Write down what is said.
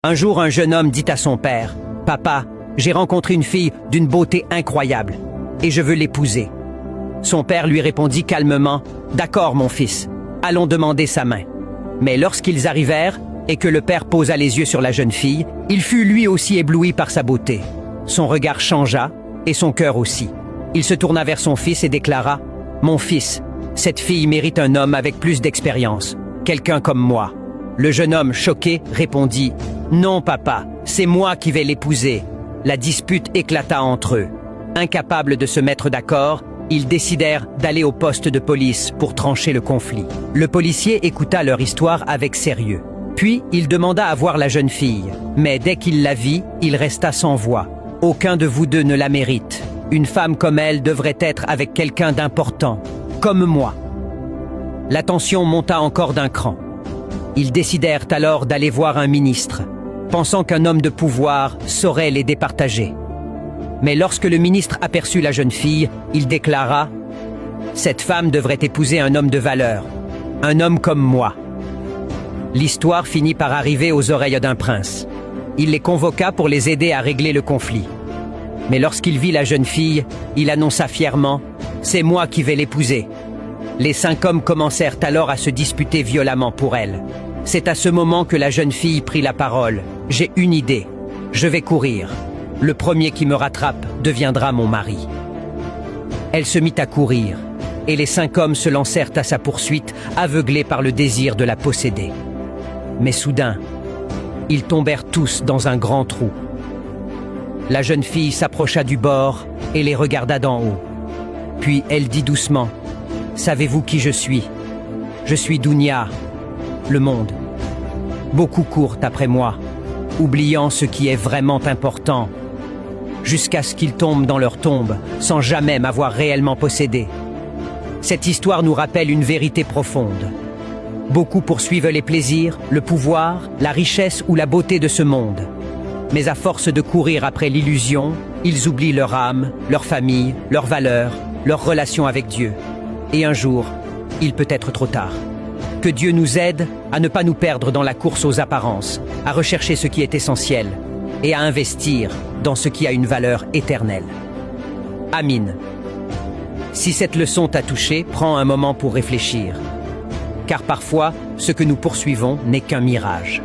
Un jour, un jeune homme dit à son père, « Papa, j'ai rencontré une fille d'une beauté incroyable et je veux l'épouser. » Son père lui répondit calmement, « D'accord, mon fils, allons demander sa main. » Mais lorsqu'ils arrivèrent et que le père posa les yeux sur la jeune fille, il fut lui aussi ébloui par sa beauté. Son regard changea et son cœur aussi. Il se tourna vers son fils et déclara, « Mon fils, cette fille mérite un homme avec plus d'expérience, quelqu'un comme moi. » Le jeune homme, choqué, répondit, « Non, papa, c'est moi qui vais l'épouser. » La dispute éclata entre eux. Incapables de se mettre d'accord, ils décidèrent d'aller au poste de police pour trancher le conflit. Le policier écouta leur histoire avec sérieux. Puis, il demanda à voir la jeune fille. Mais dès qu'il la vit, il resta sans voix. « Aucun de vous deux ne la mérite. Une femme comme elle devrait être avec quelqu'un d'important, comme moi. » La tension monta encore d'un cran. Ils décidèrent alors d'aller voir un ministre, pensant qu'un homme de pouvoir saurait les départager. Mais lorsque le ministre aperçut la jeune fille, il déclara « Cette femme devrait épouser un homme de valeur, un homme comme moi. » L'histoire finit par arriver aux oreilles d'un prince. Il les convoqua pour les aider à régler le conflit. Mais lorsqu'il vit la jeune fille, il annonça fièrement « C'est moi qui vais l'épouser. » Les 5 hommes commencèrent alors à se disputer violemment pour elle. C'est à ce moment que la jeune fille prit la parole. « J'ai une idée. Je vais courir. Le premier qui me rattrape deviendra mon mari. » Elle se mit à courir, et les 5 hommes se lancèrent à sa poursuite, aveuglés par le désir de la posséder. Mais soudain, ils tombèrent tous dans un grand trou. La jeune fille s'approcha du bord et les regarda d'en haut. Puis elle dit doucement, « Savez-vous qui je suis? Je suis Dunya, le monde. Beaucoup courent après moi, oubliant ce qui est vraiment important, jusqu'à ce qu'ils tombent dans leur tombe, sans jamais m'avoir réellement possédé. Cette histoire nous rappelle une vérité profonde. Beaucoup poursuivent les plaisirs, le pouvoir, la richesse ou la beauté de ce monde. Mais à force de courir après l'illusion, ils oublient leur âme, leur famille, leurs valeurs, leur relation avec Dieu. Et un jour, il peut être trop tard. Que Dieu nous aide à ne pas nous perdre dans la course aux apparences, à rechercher ce qui est essentiel et à investir dans ce qui a une valeur éternelle. Amin. Si cette leçon t'a touché, prends un moment pour réfléchir. Car parfois, ce que nous poursuivons n'est qu'un mirage.